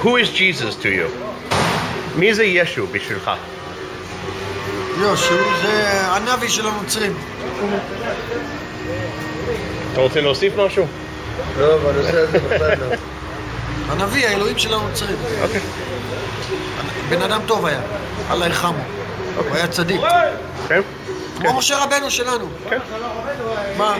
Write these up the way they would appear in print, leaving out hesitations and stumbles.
Who is Jesus to you? מי זה ישו בשבילך? ישו זה הנביא של הנוצרים. אתה רוצה להוסיף משהו? לא, אבל זה בכלל לא. הנביא, האלוהים של הנוצרים. אוקיי. בן אדם טוב היה, אללה ירחמו. הוא היה צדיק. כן? כמו משה רבנו שלנו. כן. מה?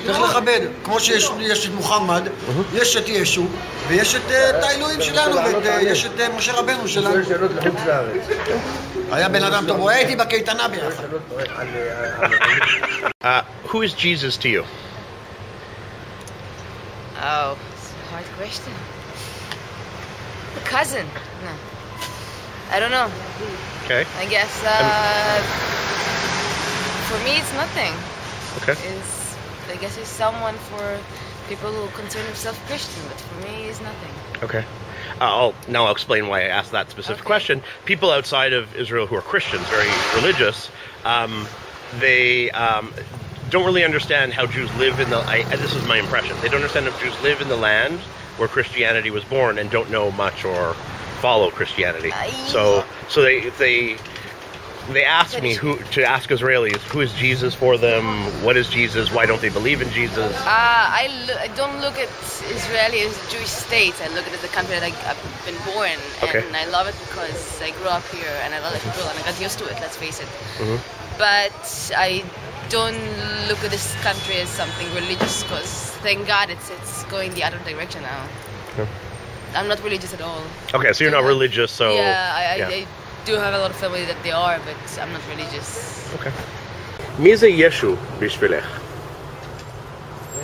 צריך לכבד. כמו שיש את מוחמד, יש את ישו, ויש את האלוהים שלנו, ויש את משה רבנו שלנו. יש שאלות לחוץ לארץ. היה בן אדם טוב, הוא היה איתי בקייטנה ביחד. Who is Jesus to you? Oh, it's a hard question. A cousin. No. I don't know. Okay. I guess, for me it's nothing. Okay. I guess he's someone for people who consider themselves Christian, but for me he's nothing. Okay. I'll explain why I asked that specific question. People outside of Israel who are Christians, very religious, they don't really understand how Jews live in this is my impression. They don't understand how Jews live in the land where Christianity was born and don't know much or follow Christianity. So they ask me to ask Israelis, who is Jesus for them? What is Jesus? Why don't they believe in Jesus? I don't look at Israel as a Jewish state. I look at it as a country that I've been born, Okay. and I love it because I grew up here, and I love it and I got used to it, let's face it. Mhm. But I don't look at this country as something religious because, thank God, it's going the other direction now. Okay. I'm not religious at all. Okay, so you're not religious, so... I do have a lot of family that they are, but I'm not religious. Okay. מי זה ישו בשבילך?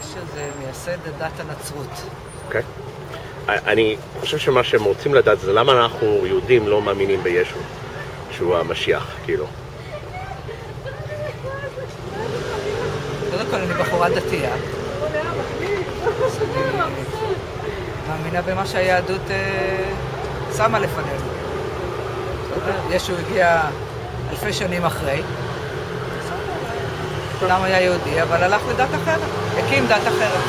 ישו זה מייסד דת הנצרות. אוקיי. אני חושב שמה שהם רוצים לדעת זה למה אנחנו יהודים לא מאמינים בישו, שהוא המשיח, כאילו. קודם כל אני בחורה דתייה. אז אני מאמינה במה שהיהדות שמה לפנינו. ישו הגיע אלפי שנים אחרי. כולם היה יהודי, אבל הלך לדת אחרת. הקים דת אחרת.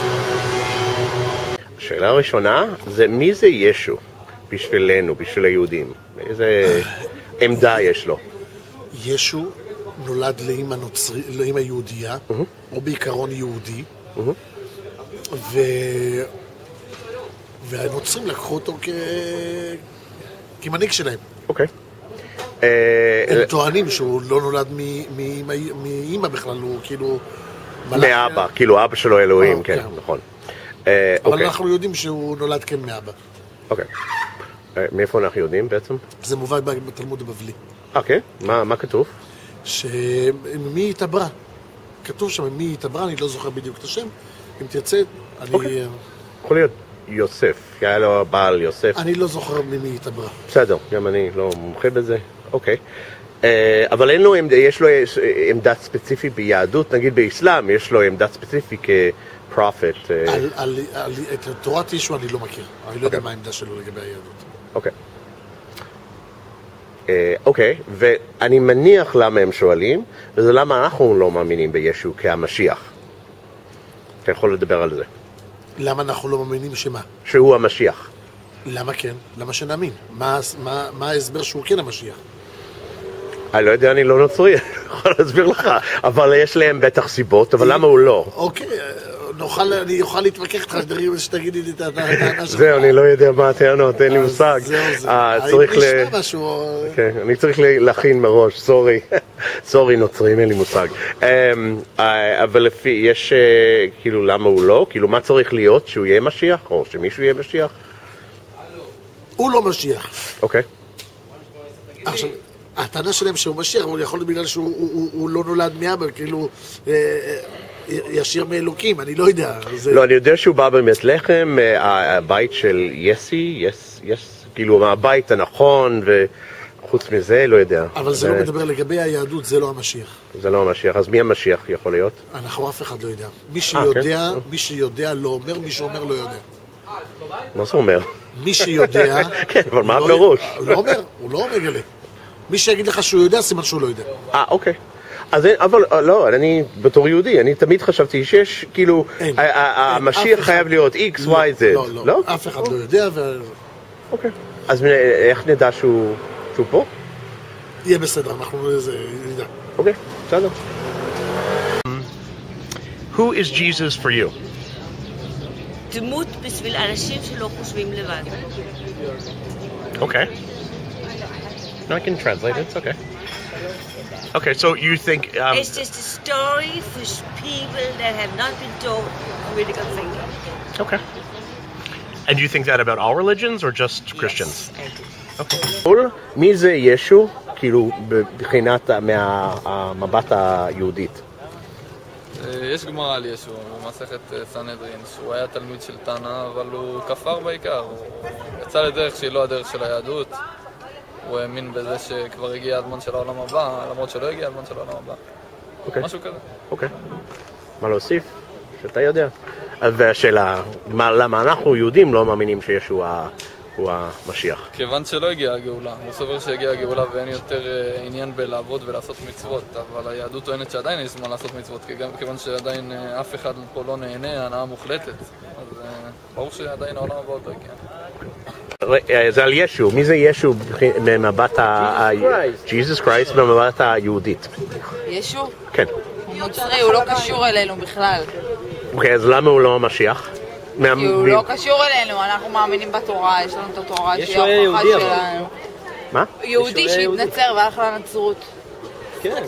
השאלה הראשונה זה מי זה ישו בשבילנו, בשביל היהודים? איזה עמדה יש לו? ישו נולד לאמא יהודייה, או בעיקרון יהודי, והנוצרים לקחו אותו כמנהיג שלהם. אוקיי. הם טוענים שהוא לא נולד מאמא בכלל, הוא כאילו... מאבא, כאילו אבא שלו אלוהים, כן, נכון. אבל אנחנו יודעים שהוא נולד כן מאבא. אוקיי. מאיפה אנחנו יודעים בעצם? זה מובא בתלמוד הבבלי. אוקיי, מה כתוב? שמי התעברה. כתוב שם מי התעברה, אני לא זוכר בדיוק את השם. אם תרצה, אני... יכול להיות יוסף, כי היה לו בעל יוסף. אני לא זוכר ממי התעברה. בסדר, גם אני לא מומחה בזה. אוקיי. אבל יש לו עמדה ספציפית ביהדות, נגיד באסלאם, יש לו עמדה ספציפית כפרופט. את תורת ישו אני לא מכיר. אני לא יודע מה העמדה שלו לגבי היהדות. אוקיי. אוקיי, ואני מניח למה הם שואלים, וזה למה אנחנו לא מאמינים בישו כהמשיח. אתה יכול לדבר על זה. למה אנחנו לא מאמינים שמה? שהוא המשיח. למה כן? למה שנאמין? מה ההסבר שהוא כן המשיח? אני לא יודע, אני לא נוצרי, אני יכול להסביר לך, אבל יש להם בטח סיבות, אבל למה הוא לא? אוקיי, אני אוכל להתווכח איתך שתגידי לי את הטענה שלך. זהו, אני לא יודע מה הטענות, אין לי מושג. אני צריך להכין מראש, סורי נוצרים, אין לי מושג. אבל לפי, יש, כאילו, למה הוא לא? כאילו, מה צריך להיות? שהוא יהיה משיח? או שמישהו יהיה משיח? הוא לא משיח. אוקיי. עכשיו, הטענה שלהם שהוא משיח, הוא יכול להיות בגלל שהוא לא נולד מאבא, כאילו... ישיר מאלוקים, אני לא יודע. לא, אני יודע שהוא בא באמת לחם, הבית של יסי, כאילו הבית הנכון, וחוץ מזה, לא יודע. אבל זה לא מדבר לגבי היהדות, זה לא המשיח. זה לא המשיח, אז מי המשיח יכול להיות? אנחנו אף אחד לא יודע. מי שיודע לא אומר, מי שאומר לא יודע. מה זה אומר? מי שיודע... כן, אבל מה הפירוש? הוא לא אומר גלה. מי שיגיד לך שהוא יודע, סימן שהוא לא יודע. אוקיי. אבל לא, אני בתור יהודי, אני תמיד חשבתי שיש, כאילו, המשיח חייב להיות X, Y, Z. לא, אף אחד לא יודע, אוקיי. אז איך נדע שהוא פה? יהיה בסדר, אנחנו נדע. אוקיי, בסדר. Who is Jesus for you? דמות בשביל אנשים שלא חושבים לבד. Okay. No, I can translate it. It's okay. Okay, so you think... It's just a story for people that have not been told critical thinking. Okay. And do you think that about all religions or just Christians? Yes, I do. Okay. מי זה ישו, כאילו, מבחינת מהמבט היהודית? יש גמרא על ישו במסכת סנהדרין, שהוא היה תלמיד של תנא, אבל הוא כפר בעיקר. הוא יצא לדרך שהיא לא הדרך של היהדות. הוא האמין בזה שכבר הגיע הזמן של העולם הבא, למרות שלא הגיע הזמן של העולם הבא. משהו כזה. אוקיי. מה להוסיף? שאתה יודע. והשאלה, למה אנחנו יהודים לא מאמינים שישו הוא המשיח? כיוון שלא הגיעה הגאולה. הוא סובר שהגיעה הגאולה ואין יותר עניין בלעבוד ולעשות מצוות, אבל היהדות טוענת שעדיין יש זמן לעשות מצוות, כיוון שעדיין אף אחד פה לא נהנה, הנאה מוחלטת. אז ברור שעדיין העולם הבא עוד לא הגיע. זה על ישו. מי זה ישו במבט Jesus Christ במבט היהודית? ישו? כן. הוא נוצרי, הוא לא קשור אלינו בכלל. אוקיי, אז למה הוא לא המשיח? כי הוא לא קשור אלינו, אנחנו מאמינים בתורה, יש לנו את התורה שהיא ההוכחה שלנו. מה? יהודי שהתנצר והלך לנצרות. כן.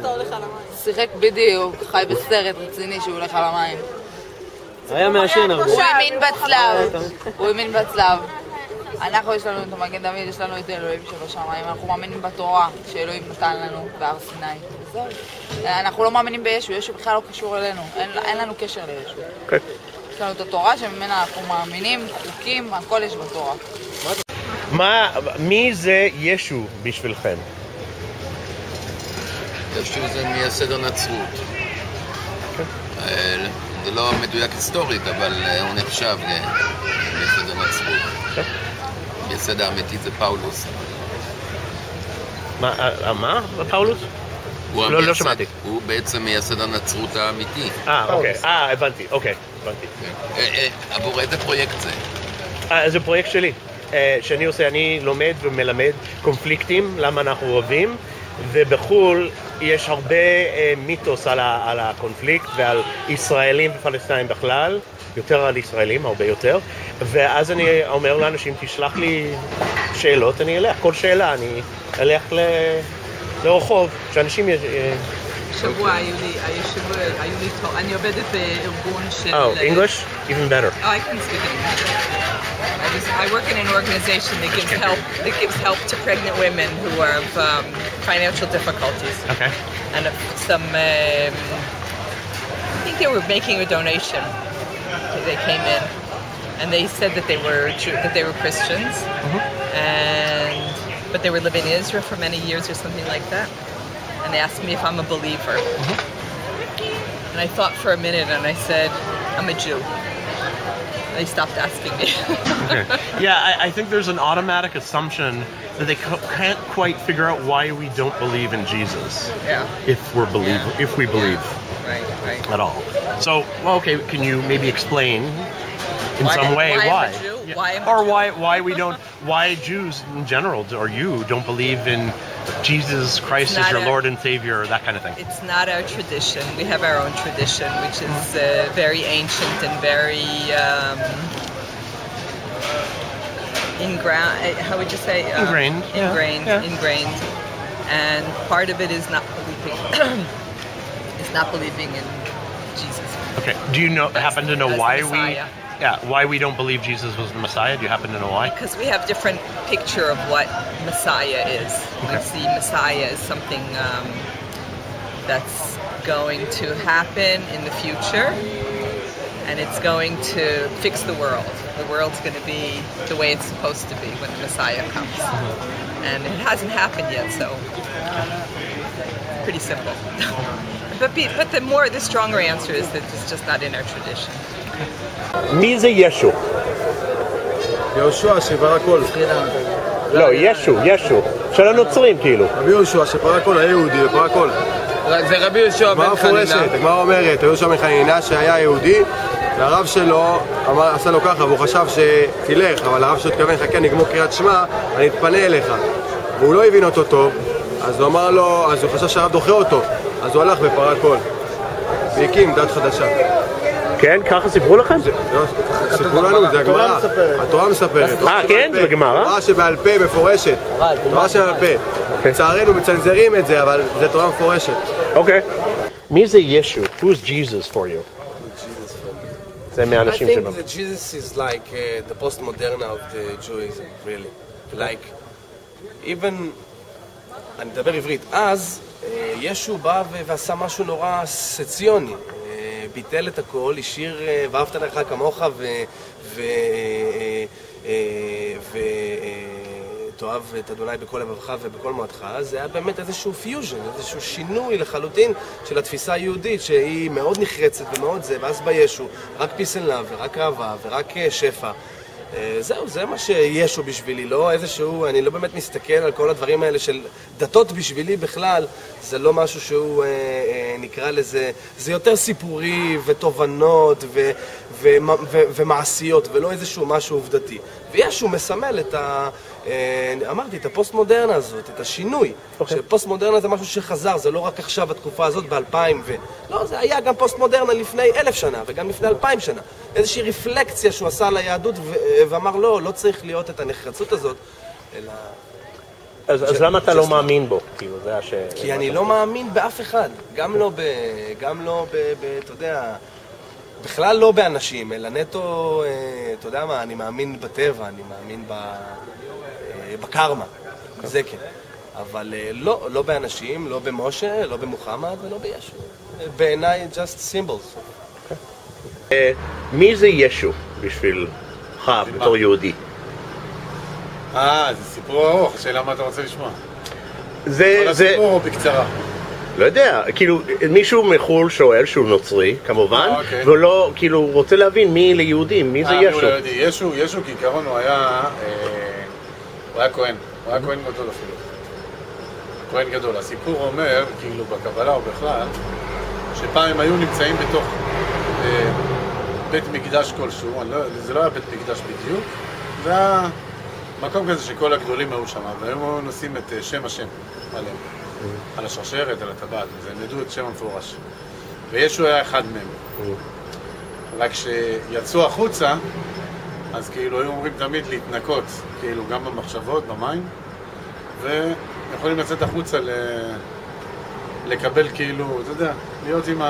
שיחק בדיוק, חי בסרט רציני שהוא הולך על המים. היה מעשן הרבה. הוא האמין בצלב. הוא האמין בצלב. אנחנו יש לנו את המגן דוד, יש לנו את אלוהים שבשמיים, אנחנו מאמינים בתורה שאלוהים נתן לנו בהר סיני. וזהו. אנחנו לא מאמינים בישו, ישו בכלל לא קשור אלינו, אין לנו קשר לישו. יש לנו את התורה שממנה אנחנו מאמינים, חוקים, הכל יש בתורה. מי זה ישו בשבילכם? ישו זה מייסד הנצרות. זה לא מדויק היסטורית, אבל הוא נחשב מייסד הנצרות. מייסד האמיתי זה פאולוס. מה? פאולוס? לא שמעתי. הוא בעצם מייסד הנצרות האמיתי. אוקיי. הבנתי. אוקיי, הבנתי. עבור איזה פרויקט זה? זה פרויקט שלי. שאני עושה, אני לומד ומלמד קונפליקטים, למה אנחנו אוהבים, ובחול יש הרבה מיתוס על הקונפליקט ועל ישראלים ופלסטינאים בכלל, יותר על ישראלים, הרבה יותר, ואז אני אומר לאנשים, תשלח לי שאלות, אני אלך, כל שאלה, אני אלך לרחוב, שאנשים... שבוע היו לי טוב, אני עובדת בארגון של... English? Even better. I can speak English. I work in an organization that gives help to pregnant women who have financial difficulties. Okay. And some, I think they were making a donation. They came in, and they said that they were Christians, but they were living in Israel for many years or something like that. And they asked me if I'm a believer. And I thought for a minute, and I said, I'm a Jew. They stopped asking me. Okay. Yeah, I think there's an automatic assumption that they can't quite figure out why we don't believe in Jesus. Yeah. If we believe right. at all. So, well, okay, can you maybe explain in some way why? I'm a Jew? Yeah. Or why Jews in general, or you, don't believe in Jesus Christ as your Lord and Savior, that kind of thing? It's not our tradition. We have our own tradition, which is very ancient and very how would you say? Ingrained. Ingrained. And part of it is not believing in Jesus. Okay. Do you happen to know why we don't believe Jesus was the Messiah? Do you happen to know why? Because we have different picture of what Messiah is. Okay. We see Messiah as something that's going to happen in the future, and it's going to fix the world. The world's going to be the way it's supposed to be when the Messiah comes. And it hasn't happened yet, so pretty simple. But the stronger answer is that it's just not in our tradition. מי זה ישו? יהושע שברא הכל. לא, ישו. של הנוצרים כאילו. רבי יהושע שברא הכל, היה יהודי וברא הכל. זה רבי יהושע בן חנינא. הגמרא אומרת, יהושע בן חנינא שהיה יהודי והרב שלו עשה לו ככה, והוא חשב שתלך, אבל הרב שלו התכוון, חכה, נגמור קריאת שמע, אני אתפנה אליך. והוא לא הבין אותו טוב, אז הוא אמר לו, אז הוא חשב שהרב דוחה אותו, אז הוא הלך ופרק קול. והקים דת חדשה. כן? ככה סיפרו לכם? סיפרו לנו, זה הגמרא. התורה מספרת. כן? זה בגמרא? תורה שבעל פה מפורשת. תורה שבעל פה. לצערנו מצנזרים את זה, אבל זה תורה מפורשת. אוקיי. מי זה ישו? Who's Jesus for you? זה מהאנשים שבם. I think that Jesus is like the postmoderna of the Judaism, really. Like, even, אני מדבר עברית, אז ישו בא ועשה משהו נורא סציוני. ביטל את הכל, השאיר ואהבת לך כמוך ותאהב את אדוני בכל לבבך ובכל מועדך. זה היה באמת איזשהו פיוז'ן, איזשהו שינוי לחלוטין של התפיסה היהודית שהיא מאוד נחרצת ומאוד זה, ואז בישו רק פיס אנד לאב ורק אהבה ורק שפע. זהו, זה מה שישו בשבילי, לא איזשהו, אני לא באמת מסתכל על כל הדברים האלה של דתות בשבילי בכלל, זה לא משהו שהוא נקרא לזה, זה יותר סיפורי ותובנות ומעשיות ולא איזשהו משהו עובדתי. וישו מסמל את אמרתי, את הפוסט-מודרנה הזאת, את השינוי. שפוסט-מודרנה זה משהו שחזר, זה לא רק עכשיו, התקופה הזאת ב-2000 לא, זה היה גם פוסט-מודרנה לפני 1,000 שנה וגם לפני 2,000 שנה. איזושהי רפלקציה שהוא עשה ליהדות ואמר לא צריך להיות את הנחרצות הזאת, אלא... אז למה אתה לא מאמין בו? כי אני לא מאמין באף אחד. גם לא אתה יודע... בכלל לא באנשים, אלא נטו, אתה יודע מה, אני מאמין בטבע, אני מאמין בקרמה, זה כן. אבל לא באנשים, לא במשה, לא במוחמד ולא בישו. בעיניי, just symbols. מי זה ישו בשבילך בתור יהודי? זה סיפור ארוך, השאלה מה אתה רוצה לשמוע? זה... סיפור או בקצרה? לא יודע, כאילו מישהו מחול שואל שהוא נוצרי, כמובן, ולא, כאילו, רוצה להבין מי ליהודים, מי זה ישו? ישו כעיקרון הוא היה כהן, הוא היה כהן גדול אפילו. כהן גדול. הסיפור אומר, כאילו בקבלה או בכלל, שפעם הם היו נמצאים בתוך בית מקדש כלשהו, זה לא היה בית מקדש בדיוק, זה היה מקום כזה שכל הגדולים היו שם, והיום נושאים את שם השם עליהם. על השרשרת, על הטבעת, הם ידעו את שם המפורש. וישו היה אחד מהם. רק כשיצאו החוצה, אז כאילו היו אומרים תמיד להתנקות, כאילו גם במחשבות, במים, ויכולים לצאת החוצה לקבל כאילו, אתה יודע, להיות עם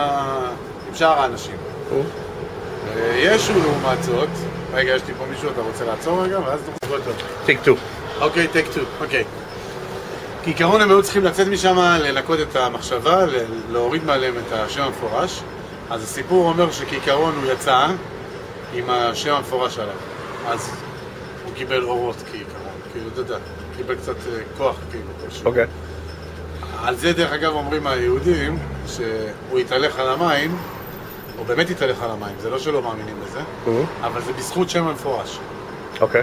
שאר האנשים. ישו לעומת זאת, רגע, יש לי פה מישהו, אתה רוצה לעצור רגע, ואז נחזור אותו. טייק 2. אוקיי, טייק 2, אוקיי. כעיקרון הם היו צריכים לצאת משם, לנקות את המחשבה, להוריד מעליהם את השם המפורש. אז הסיפור אומר שכעיקרון הוא יצא עם השם המפורש עליו. אז הוא קיבל אורות כעיקרון, כאילו, אתה יודע, קיבל קצת כוח כאילו כלשהו. אוקיי. על זה דרך אגב אומרים היהודים שהוא יתהלך על המים, הוא באמת יתהלך על המים, זה לא שלא מאמינים בזה, אבל זה בזכות שם המפורש. אוקיי.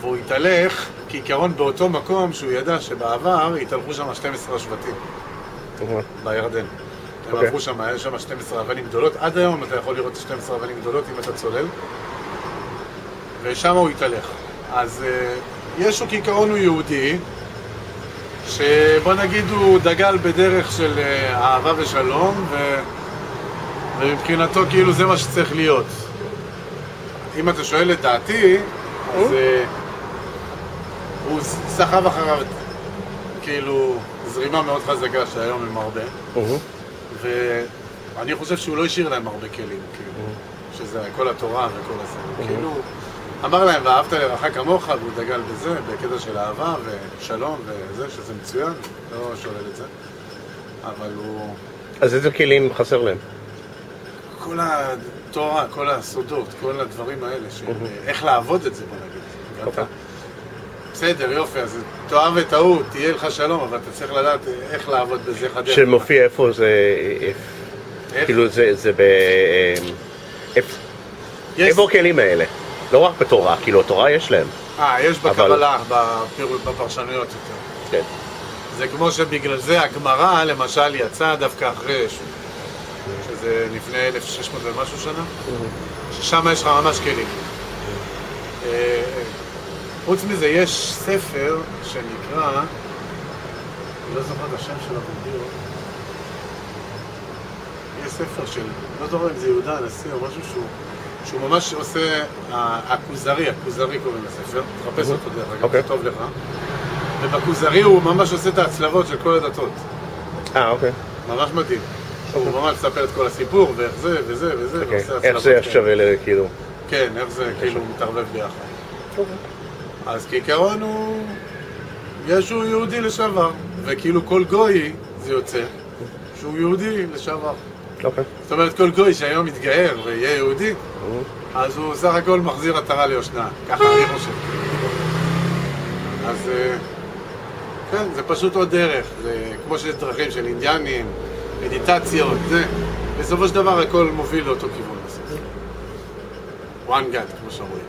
והוא התהלך כעיקרון באותו מקום שהוא ידע שבעבר התהלכו שם 12 השבטים בירדן. הם עברו שם, היה שם 12 אבנים גדולות. עד היום אתה יכול לראות 12 אבנים גדולות אם אתה צולל. ושם הוא התהלך. אז ישו כעיקרון הוא יהודי, שבוא נגיד הוא דגל בדרך של אהבה ושלום, ומבחינתו כאילו זה מה שצריך להיות. אם אתה שואל את דעתי, אז הוא סחב אחריו כאילו זרימה מאוד חזקה שהיום הם הרבה, ואני חושב שהוא לא השאיר להם הרבה כלים, שזה כל התורה וכל הזה. כאילו, אמר להם, ואהבת לרעך כמוך, והוא דגל בזה, בקטע של אהבה ושלום וזה, שזה מצוין, לא שולל את זה, אבל הוא... אז איזה כלים חסר להם? כל התורה, כל הסודות, כל הדברים האלה, איך לעבוד את זה, בוא נגיד. בסדר, יופי, אז תאהב את ההוא, תהיה לך שלום, אבל אתה צריך לדעת איך לעבוד בזה חדש. שמופיע איפה זה... כאילו זה ב... איפה הכלים האלה? לא רק בתורה, כאילו התורה יש להם. יש בקבלה, בפרשנויות יותר. כן. זה כמו שבגלל זה הגמרא, למשל, יצאה דווקא אחרי ישו. שזה לפני 1600 ומשהו שנה, ששם יש לך ממש כלים. חוץ מזה, יש ספר שנקרא, אני לא זוכר את השם שלו בדיוק, יש ספר של, לא זוכר אם זה יהודה הנשיא או משהו שהוא ממש עושה, הכוזרי קוראים לספר, תחפש אותו דרך אגב, זה טוב לך. ובכוזרי הוא ממש עושה את ההצלבות של כל הדתות. אוקיי. ממש מדהים. הוא ממש מספר את כל הסיפור, ואיך זה, וזה, וזה, ועושה הצלבות. איך זה שווה כאילו? כן, איך זה כאילו מתערבב ביחד. אז כעיקרון הוא... ישו יהודי לשעבר, וכאילו כל גוי זה יוצא שהוא יהודי לשעבר. זאת אומרת, כל גוי שהיום יתגאר ויהיה יהודי, אז הוא סך הכל מחזיר עטרה ליושנה. ככה אני חושב. אז כן, זה פשוט עוד דרך. זה כמו שיש דרכים של אינדיאנים, מדיטציות, זה. בסופו של דבר הכל מוביל לאותו כיוון. one God, כמו שאומרים.